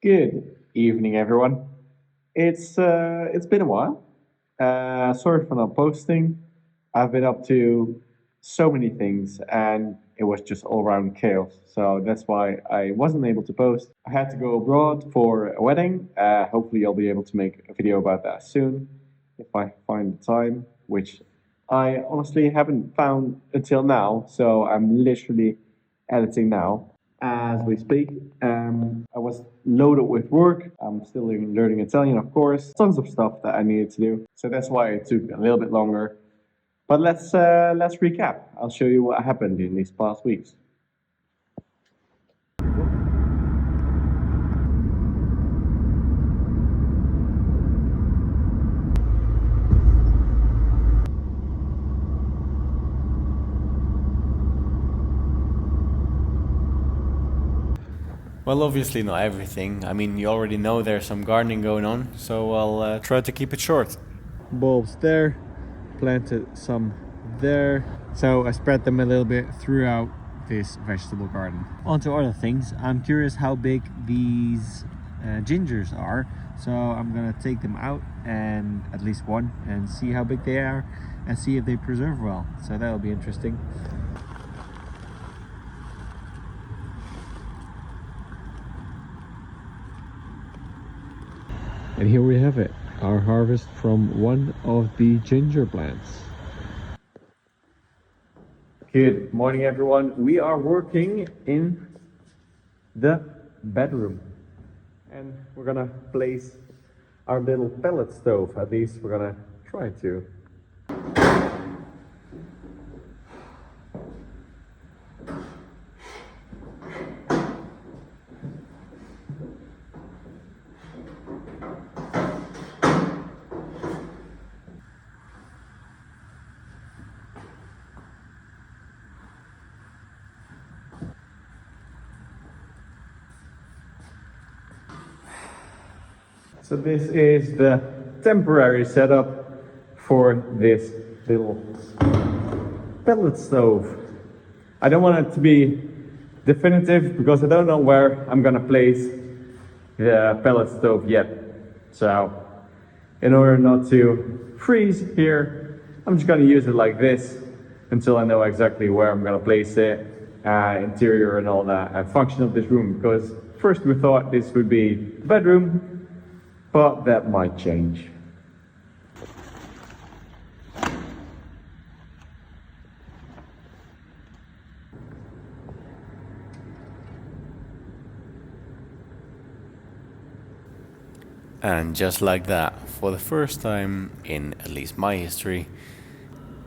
Good evening, everyone. It's been a while. Sorry for not posting. I've been up to so many things, and it was just all around chaos. So that's why I wasn't able to post. I had to go abroad for a wedding. Hopefully, I'll be able to make a video about that soon if I find the time, which I honestly haven't found until now. So I'm literally editing now as we speak. I was loaded with work. I'm still learning Italian, of course. Tons of stuff that I needed to do. So that's why it took a little bit longer. But let's recap. I'll show you what happened in these past weeks. Well, obviously not everything. I mean, you already know there's some gardening going on, so I'll try to keep it short. Bulbs there, planted some there. So I spread them a little bit throughout this vegetable garden. On to other things. I'm curious how big these gingers are. So I'm gonna take them out and at least one and see how big they are and see if they preserve well. So that'll be interesting. And here we have it, our harvest from one of the ginger plants. Good morning, everyone. We are working in the bedroom, and we're gonna place our little pellet stove. At least we're gonna try to. So this is the temporary setup for this little pellet stove. I don't want it to be definitive because I don't know where I'm gonna place the pellet stove yet. So in order not to freeze here, I'm just gonna use it like this until I know exactly where I'm gonna place it, interior and all that, and function of this room. Because first we thought this would be the bedroom, but that might change. And just like that, for the first time in at least my history,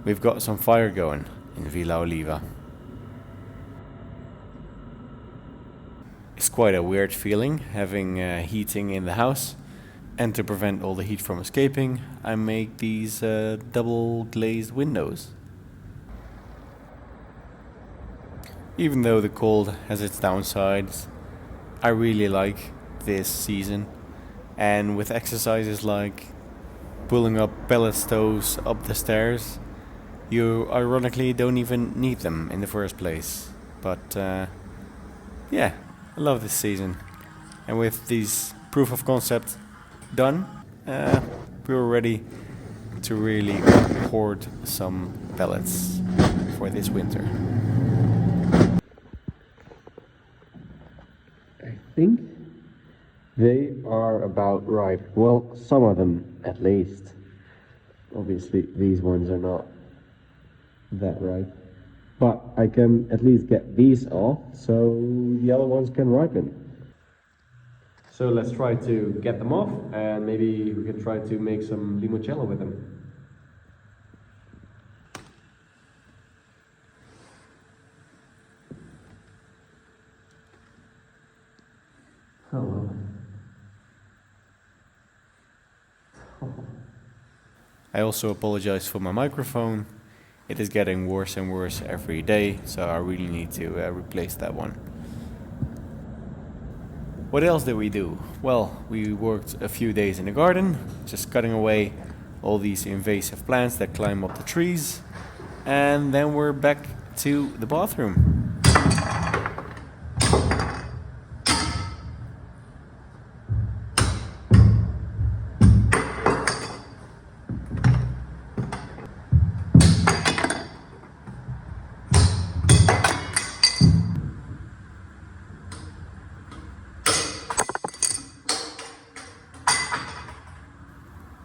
we've got some fire going in Villa Oliva. It's quite a weird feeling having heating in the house, and to prevent all the heat from escaping, I make these double glazed windows. Even though the cold has its downsides, I really like this season. And with exercises like pulling up pellet stoves up the stairs, you ironically don't even need them in the first place. But yeah, I love this season. And with these proof of concept done, we were ready to really hoard some pellets for this winter. I think they are about ripe. Well, some of them at least. Obviously, these ones are not that ripe. But I can at least get these off so the other ones can ripen. So let's try to get them off, and maybe we can try to make some limoncello with them. Hello. I also apologize for my microphone. It is getting worse and worse every day, so I really need to replace that one. What else did we do? Well, we worked a few days in the garden, just cutting away all these invasive plants that climb up the trees, and then we're back to the bathroom.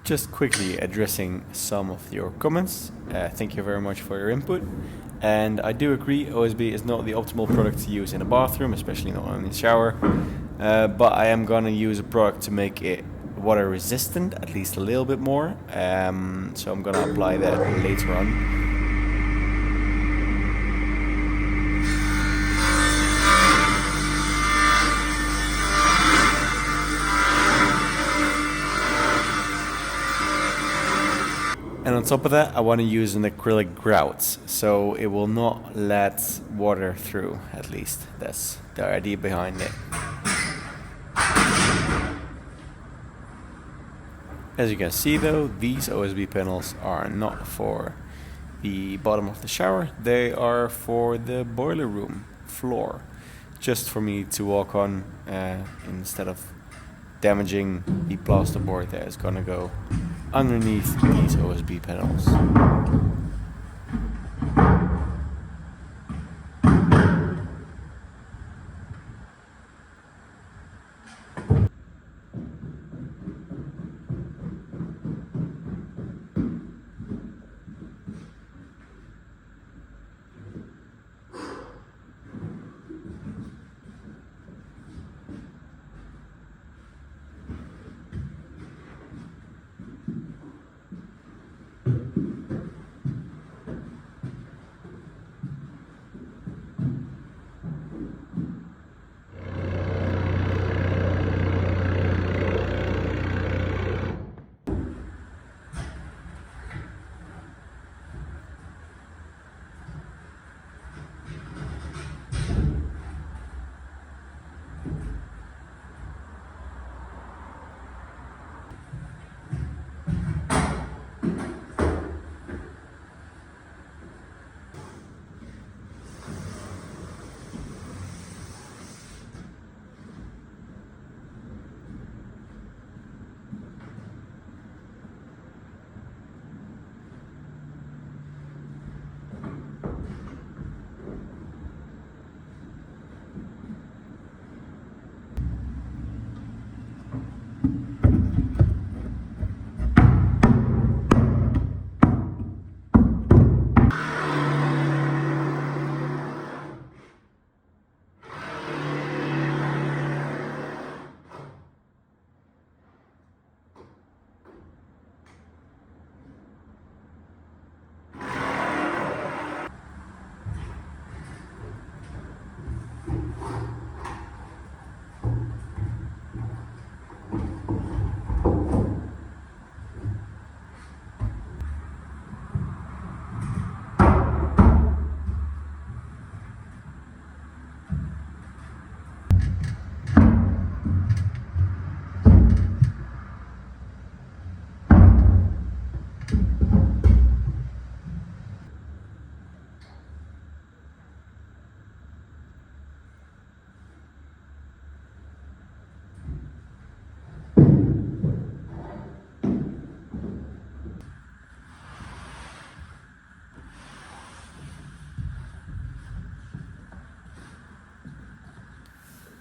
Just quickly addressing some of your comments. Thank you very much for your input. And I do agree, OSB is not the optimal product to use in a bathroom, especially not in the shower. But I am gonna use a product to make it water resistant, at least a little bit more. So I'm gonna apply that later on. And on top of that, I want to use an acrylic grout, so it will not let water through, at least. That's the idea behind it. As you can see though, these OSB panels are not for the bottom of the shower, they are for the boiler room floor. Just for me to walk on instead of damaging the plasterboard that is gonna go underneath these OSB panels.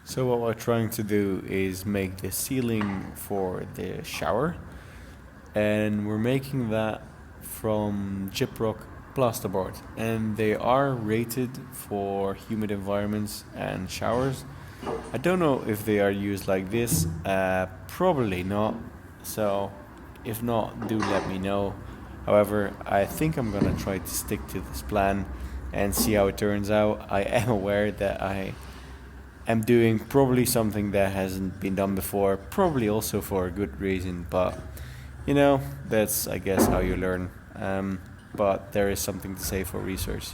So what we're trying to do is make the ceiling for the shower, and we're making that from gyprock plasterboard, and they are rated for humid environments and showers. I don't know if they are used like this, probably not, so if not, do let me know. However, I think I'm gonna try to stick to this plan and see how it turns out. I am aware that I am doing probably something that hasn't been done before, probably also for a good reason, but you know, that's I guess how you learn. But there is something to say for research.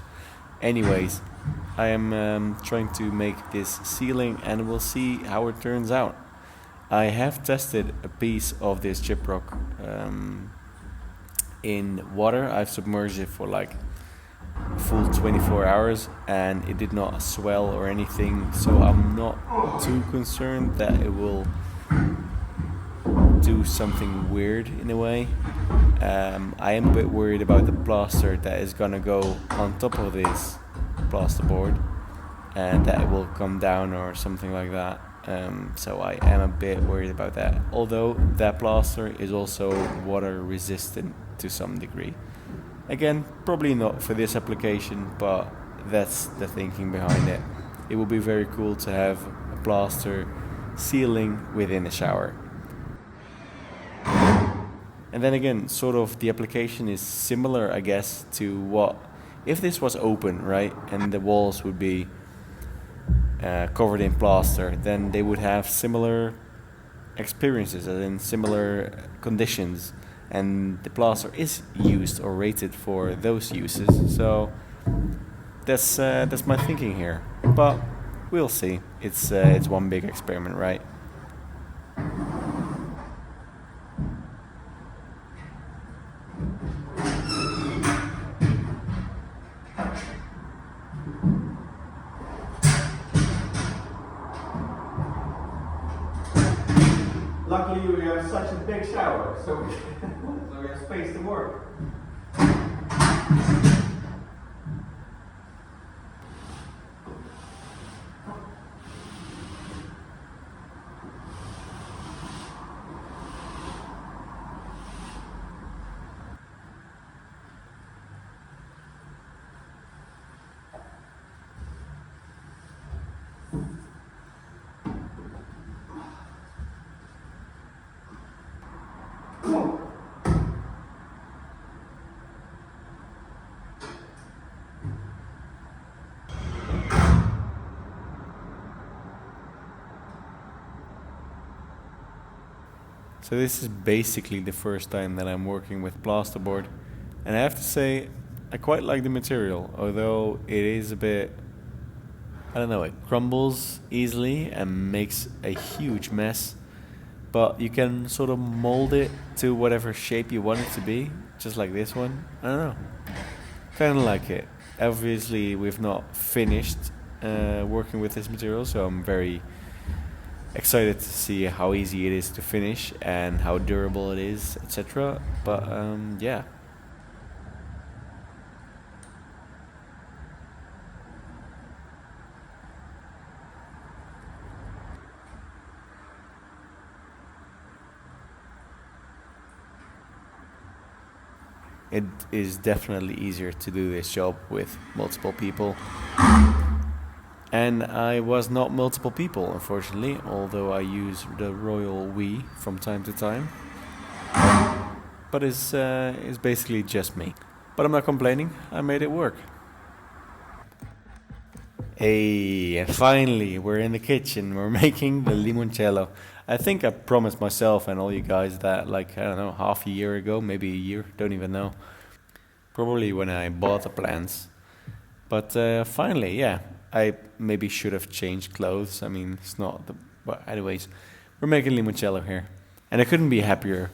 Anyways, I am trying to make this ceiling and we'll see how it turns out. I have tested a piece of this gyprock in water. I've submerged it for like full 24 hours and it did not swell or anything, so I'm not too concerned that it will do something weird in a way. I am a bit worried about the plaster that is gonna go on top of this plasterboard and that it will come down or something like that. So I am a bit worried about that. Although that plaster is also water resistant to some degree. Again, probably not for this application, but that's the thinking behind it. It would be very cool to have a plaster sealing within a shower. And then again, sort of the application is similar, I guess, to what if this was open, right, and the walls would be covered in plaster, then they would have similar experiences and in similar conditions, and the plaster is used or rated for those uses. So that's my thinking here. But we'll see. It's one big experiment, right? Luckily, we have such a big shower, so so we have space to work. So this is basically the first time that I'm working with plasterboard, and I have to say I quite like the material, although it is a bit, I don't know, it crumbles easily and makes a huge mess. But you can sort of mold it to whatever shape you want it to be, just like this one. I don't know, kind of like it. Obviously, we've not finished working with this material, so I'm very excited to see how easy it is to finish and how durable it is, etc. But yeah. It is definitely easier to do this job with multiple people. And I was not multiple people, unfortunately, although I use the royal we from time to time. But it's basically just me. But I'm not complaining, I made it work. Hey, and finally, we're in the kitchen. We're making the limoncello. I think I promised myself and all you guys that, like, I don't know, half a year ago, maybe a year, don't even know. Probably when I bought the plants. But finally, yeah, I maybe should have changed clothes. I mean, it's not the. But, anyways, we're making limoncello here. And I couldn't be happier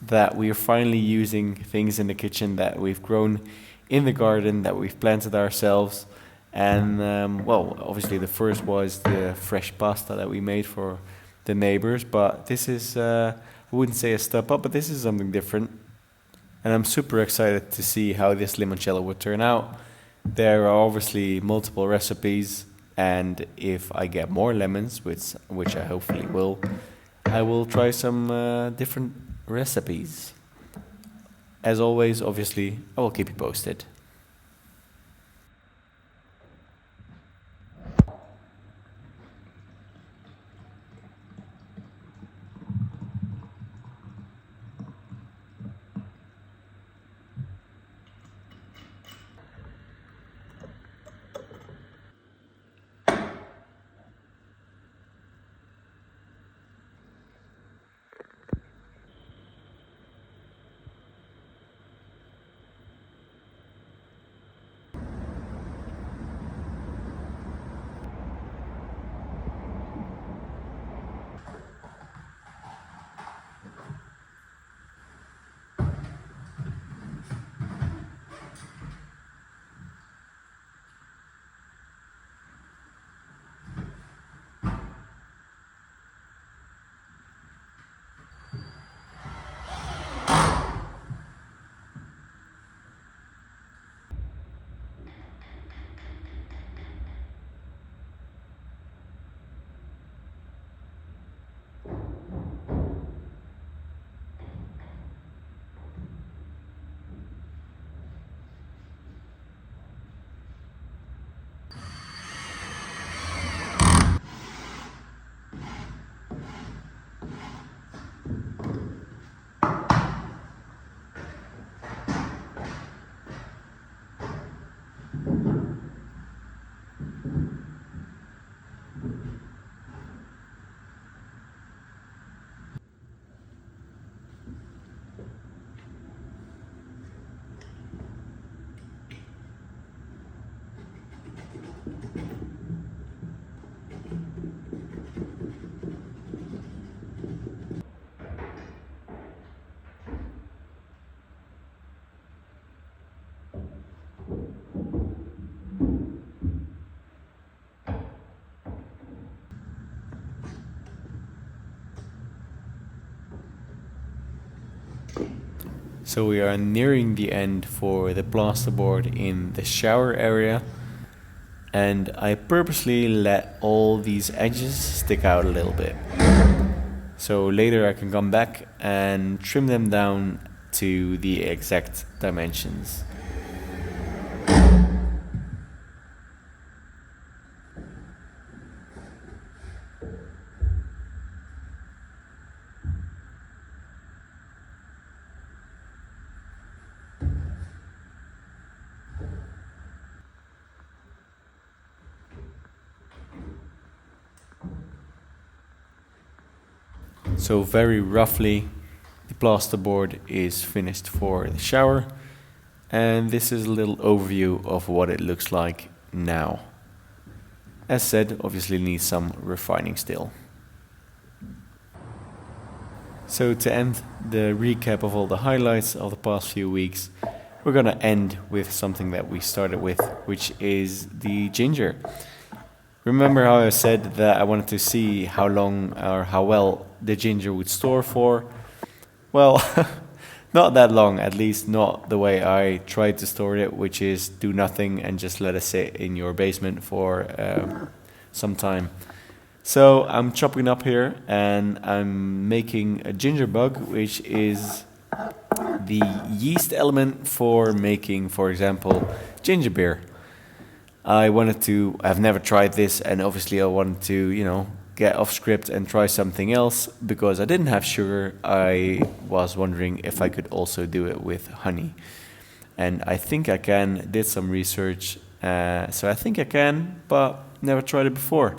that we are finally using things in the kitchen that we've grown in the garden, that we've planted ourselves. And, well, obviously, the first was the fresh pasta that we made for the neighbors. But this is, I wouldn't say a step up, but this is something different. And I'm super excited to see how this limoncello would turn out. There are obviously multiple recipes, and if I get more lemons, which I hopefully will, I will try some different recipes. As always, obviously, I will keep you posted. So we are nearing the end for the plasterboard in the shower area, and I purposely let all these edges stick out a little bit. So later I can come back and trim them down to the exact dimensions. So very roughly, the plasterboard is finished for the shower, and this is a little overview of what it looks like now. As said, obviously needs some refining still. So to end the recap of all the highlights of the past few weeks, we're gonna end with something that we started with, which is the ginger. Remember how I said that I wanted to see how long or how well the ginger would store for? Well, not that long, at least not the way I tried to store it, which is do nothing and just let it sit in your basement for some time. So I'm chopping up here and I'm making a ginger bug, which is the yeast element for making, for example, ginger beer. I've never tried this, and obviously I wanted to, get off script and try something else. Because I didn't have sugar, I was wondering if I could also do it with honey. And I think I can, did some research, so I think I can, but never tried it before.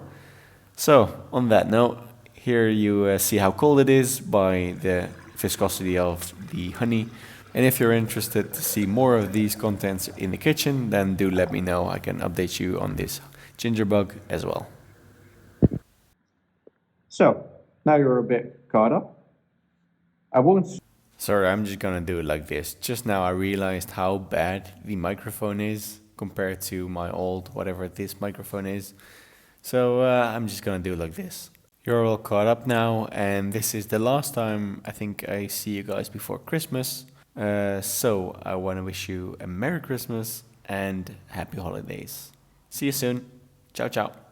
So, on that note, here you see how cold it is by the viscosity of the honey. And if you're interested to see more of these contents in the kitchen, then do let me know. I can update you on this ginger bug as well. So now you're a bit caught up. I won't. Sorry, I'm just gonna do it like this. Just now I realized how bad the microphone is compared to my old, whatever this microphone is. So I'm just gonna do it like this. You're all caught up now, and this is the last time I think I see you guys before Christmas. So I want to wish you a Merry Christmas and Happy Holidays. See you soon. Ciao, ciao.